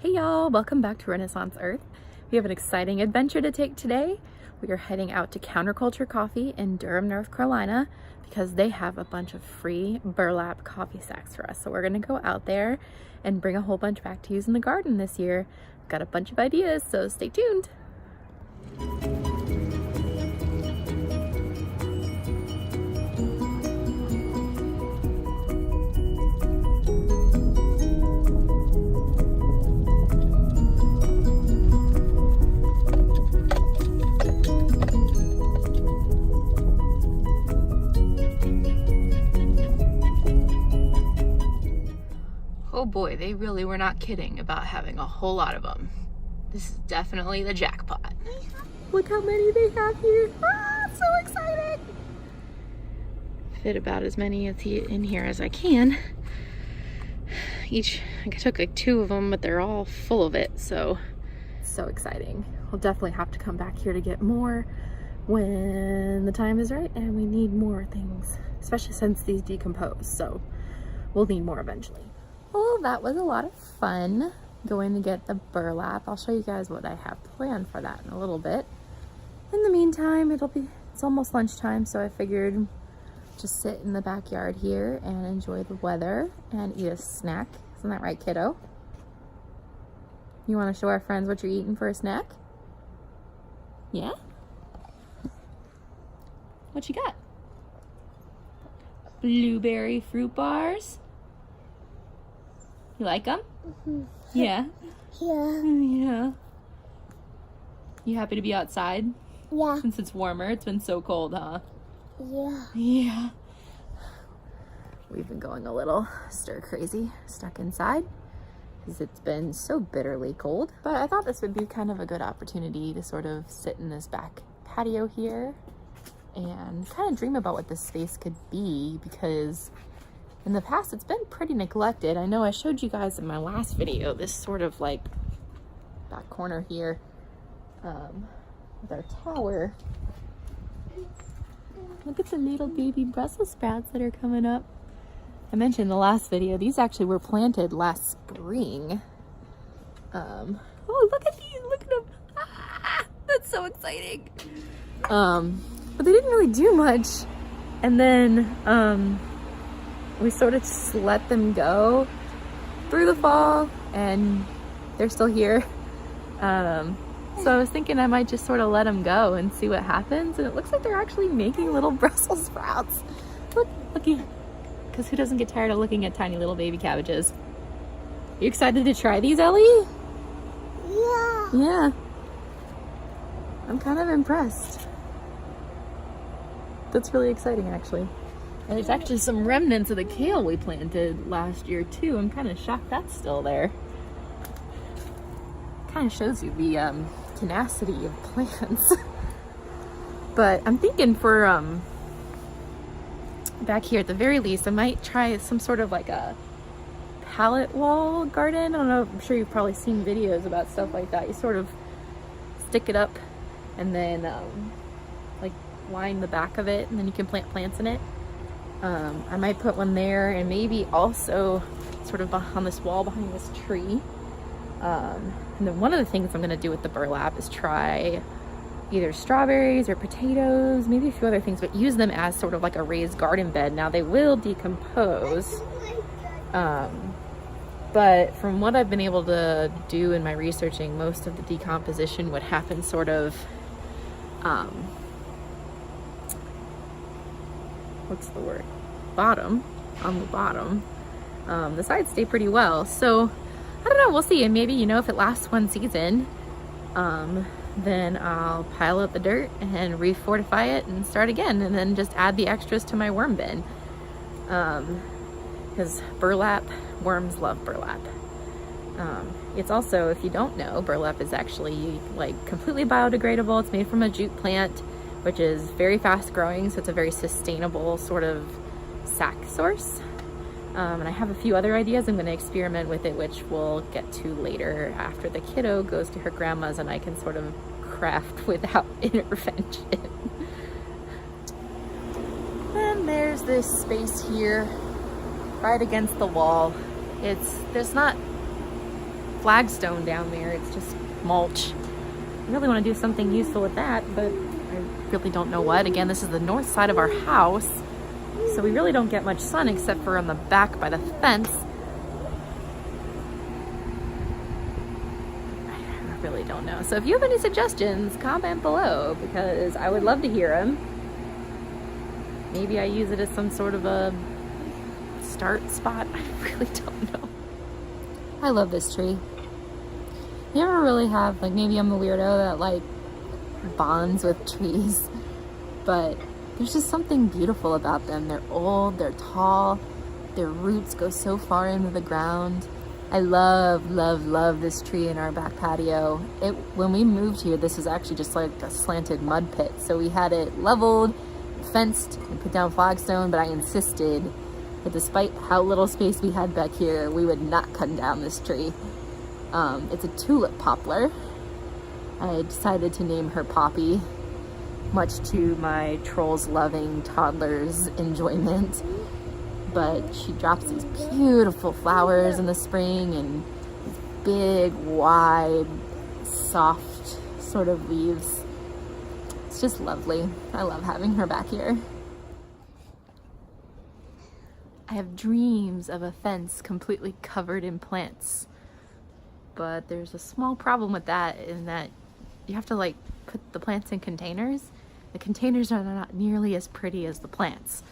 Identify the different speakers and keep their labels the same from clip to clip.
Speaker 1: Hey y'all, welcome back to Renaissance Earth. We have an exciting adventure to take today. We are heading out to Counterculture Coffee in Durham, North Carolina, because they have a bunch of free burlap coffee sacks for us. So we're gonna go out there and bring a whole bunch back to use in the garden this year. Got a bunch of ideas, so stay tuned. Oh boy, they really were not kidding about having a whole lot of them. This is definitely the jackpot. Look how many they have here. Ah, so excited. Fit about as many in here as I can. I took like 2 of them, but they're all full of it, so exciting. We'll definitely have to come back here to get more when the time is right and we need more things, especially since these decompose, so we'll need more eventually. Well, that was a lot of fun going to get the burlap. I'll show you guys what I have planned for that in a little bit. In the meantime, it's almost lunchtime, so I figured just sit in the backyard here and enjoy the weather and eat a snack. Isn't that right, kiddo? You want to show our friends what you're eating for a snack? Yeah? What you got? Blueberry fruit bars? You like them?
Speaker 2: Mm-hmm.
Speaker 1: Yeah?
Speaker 2: Yeah.
Speaker 1: Yeah. You happy to be outside?
Speaker 2: Yeah.
Speaker 1: Since it's warmer, it's been so cold, huh?
Speaker 2: Yeah.
Speaker 1: Yeah. We've been going a little stir crazy, stuck inside, because it's been so bitterly cold. But I thought this would be kind of a good opportunity to sort of sit in this back patio here and kind of dream about what this space could be, because in the past, it's been pretty neglected. I know I showed you guys in my last video this sort of like back corner here with our tower. Look at the little baby Brussels sprouts that are coming up. I mentioned in the last video, these actually were planted last spring. Oh, look at these, look at them. Ah, that's so exciting. But they didn't really do much. And then, we sort of just let them go through the fall, and they're still here. So I was thinking I might just sort of let them go and see what happens. And it looks like they're actually making little Brussels sprouts. Looky, because who doesn't get tired of looking at tiny little baby cabbages? You excited to try these, Ellie?
Speaker 2: Yeah.
Speaker 1: Yeah. I'm kind of impressed. That's really exciting, actually. And there's actually some remnants of the kale we planted last year too. I'm kind of shocked that's still there. Kind of shows you the tenacity of plants. But I'm thinking for back here at the very least, I might try some sort of like a pallet wall garden. I don't know, I'm sure you've probably seen videos about stuff like that. You sort of stick it up and then like line the back of it, and then you can plant plants in it. I might put one there, and maybe also sort of on this wall behind this tree. And then one of the things I'm going to do with the burlap is try either strawberries or potatoes, maybe a few other things, but use them as sort of like a raised garden bed. Now they will decompose, but from what I've been able to do in my researching, most of the decomposition would happen sort of what's the word? On the bottom. The sides stay pretty well. So I don't know, we'll see. And maybe, if it lasts one season, then I'll pile up the dirt and refortify it and start again, and then just add the extras to my worm bin. Because worms love burlap. It's also, if you don't know, burlap is actually like completely biodegradable. It's made from a jute plant, which is very fast growing, so it's a very sustainable sort of sack source. And I have a few other ideas I'm going to experiment with it, which we'll get to later after the kiddo goes to her grandma's and I can sort of craft without intervention. And there's this space here right against the wall. There's not flagstone down there. It's just mulch. I really want to do something useful with that, but I really don't know what. Again, this is the north side of our house, so we really don't get much sun except for on the back by the fence. I really don't know. So if you have any suggestions, comment below, because I would love to hear them. Maybe I use it as some sort of a start spot. I really don't know. I love this tree. You ever really have, like, maybe I'm a weirdo that like bonds with trees, but there's just something beautiful about them. They're old, they're tall, their roots go so far into the ground. I love, love, love this tree in our back patio. When we moved here, this was actually just like a slanted mud pit. So we had it leveled, fenced, and put down flagstone, but I insisted that despite how little space we had back here, we would not cut down this tree. It's a tulip poplar. I decided to name her Poppy, much to my trolls loving toddler's enjoyment. But she drops these beautiful flowers in the spring and these big, wide, soft sort of leaves. It's just lovely. I love having her back here. I have dreams of a fence completely covered in plants. But there's a small problem with that, in that you have to like put the plants in containers. The containers are not nearly as pretty as the plants.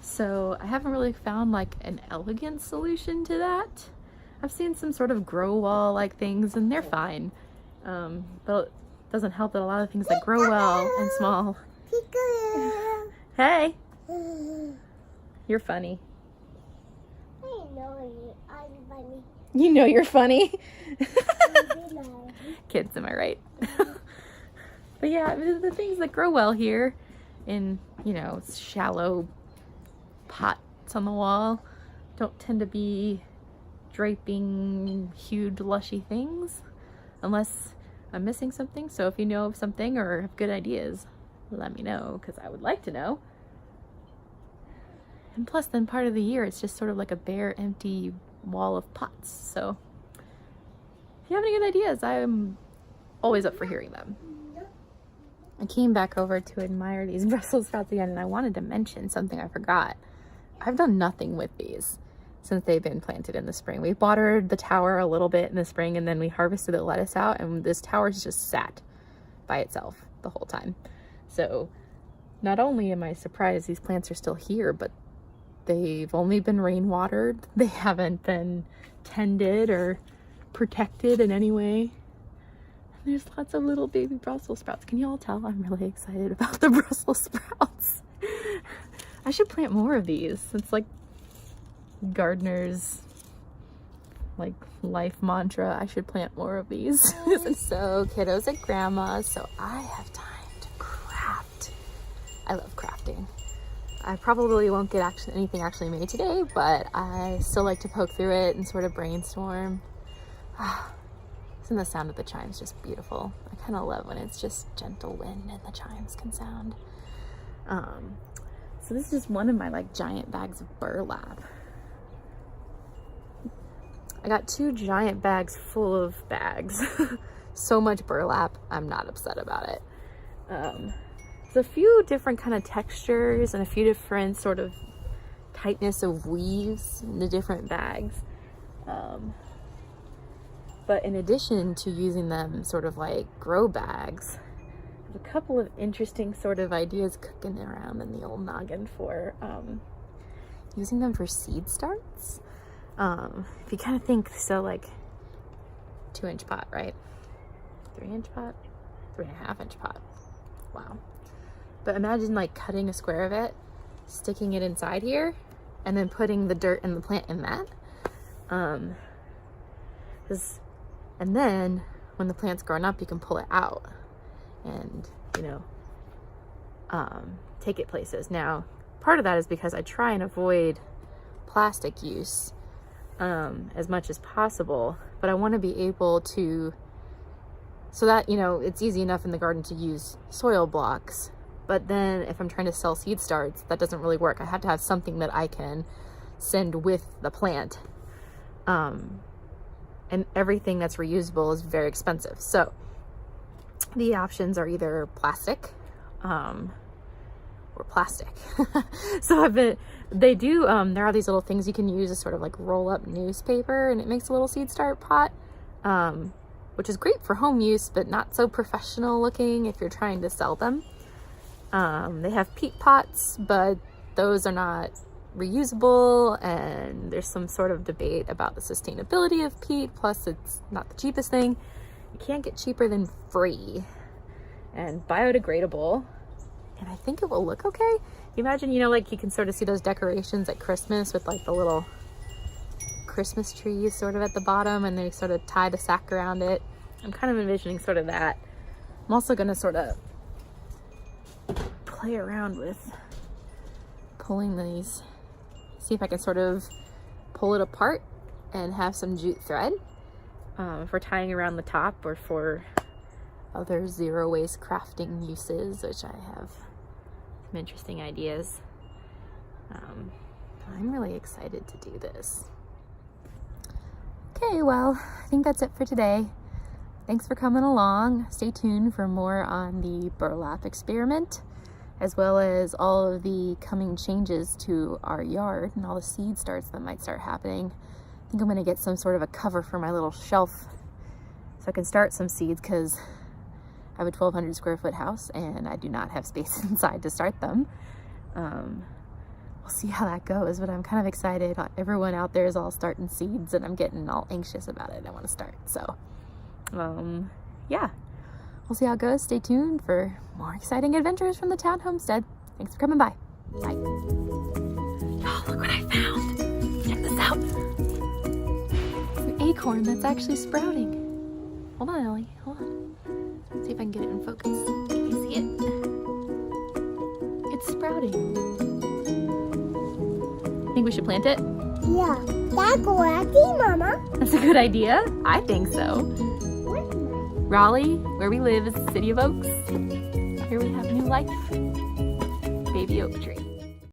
Speaker 1: So I haven't really found like an elegant solution to that. I've seen some sort of grow wall like things and they're fine. But it doesn't help that a lot of things that grow well and small. Hey! You're funny. You know you're funny. Kids, am I right? But yeah, the things that grow well here in, you know, shallow pots on the wall don't tend to be draping, huge, lushy things, unless I'm missing something. So if you know of something or have good ideas, let me know, because I would like to know. And plus, then part of the year, it's just sort of like a bare, empty wall of pots. So if you have any good ideas, I'm always up for hearing them. I came back over to admire these Brussels sprouts again, and I wanted to mention something I forgot. I've done nothing with these since they've been planted in the spring. We watered the tower a little bit in the spring, and then we harvested the lettuce out, and this tower's just sat by itself the whole time. So not only am I surprised these plants are still here, but they've only been rainwatered. They haven't been tended or protected in any way. And there's lots of little baby Brussels sprouts. Can you all tell I'm really excited about the Brussels sprouts? I should plant more of these. It's like gardener's like life mantra. I should plant more of these. So kiddos at grandma's, so I have time to craft. I love crafting. I probably won't get anything actually made today, but I still like to poke through it and sort of brainstorm. Isn't the sound of the chimes just beautiful? I kind of love when it's just gentle wind and the chimes can sound. So this is one of my like giant bags of burlap. I got 2 giant bags full of bags. So much burlap, I'm not upset about it. There's a few different kind of textures and a few different sort of tightness of weaves in the different bags. But in addition to using them sort of like grow bags, I have a couple of interesting sort of ideas cooking around in the old noggin for using them for seed starts. If you kind of think, so like 2-inch pot, right? 3-inch pot? 3.5-inch pot. Wow. But imagine like cutting a square of it, sticking it inside here, and then putting the dirt and the plant in that. And then when the plant's grown up, you can pull it out and, you know, take it places. Now, part of that is because I try and avoid plastic use as much as possible, but I want to be able to, so that, you know, it's easy enough in the garden to use soil blocks, but then if I'm trying to sell seed starts, that doesn't really work. I have to have something that I can send with the plant. and everything that's reusable is very expensive. So the options are either plastic, or plastic. So there are these little things you can use to sort of like roll up newspaper, and it makes a little seed start pot, which is great for home use, but not so professional looking if you're trying to sell them. They have peat pots, but those are not reusable, and there's some sort of debate about the sustainability of peat. Plus, it's not the cheapest thing. You can't get cheaper than free and biodegradable, and I think it will look okay. Imagine, like you can sort of see those decorations at Christmas with like the little Christmas trees sort of at the bottom, and they sort of tie the sack around it. I'm kind of envisioning sort of that. I'm also going to sort of play around with pulling these, see if I can sort of pull it apart and have some jute thread for tying around the top, or for other zero waste crafting uses, which I have some interesting ideas. I'm really excited to do this. Okay, well, I think that's it for today. Thanks for coming along. Stay tuned for more on the burlap experiment, as well as all of the coming changes to our yard and all the seed starts that might start happening. I think I'm going to get some sort of a cover for my little shelf so I can start some seeds, because I have a 1,200 square foot house and I do not have space inside to start them. We'll see how that goes, but I'm kind of excited. Everyone out there is all starting seeds and I'm getting all anxious about it. I want to start. So, yeah. We'll see how it goes. Stay tuned for more exciting adventures from the town homestead. Thanks for coming by. Bye. Oh, look what I found. Check this out. It's an acorn that's actually sprouting. Hold on, Ellie. Hold on. Let's see if I can get it in focus. Can you see it? It's sprouting. Think we should plant it?
Speaker 2: Yeah. That's correct, Mama.
Speaker 1: That's a good idea. I think so. Raleigh, where we live, is the city of oaks. Here we have new life. Baby oak tree.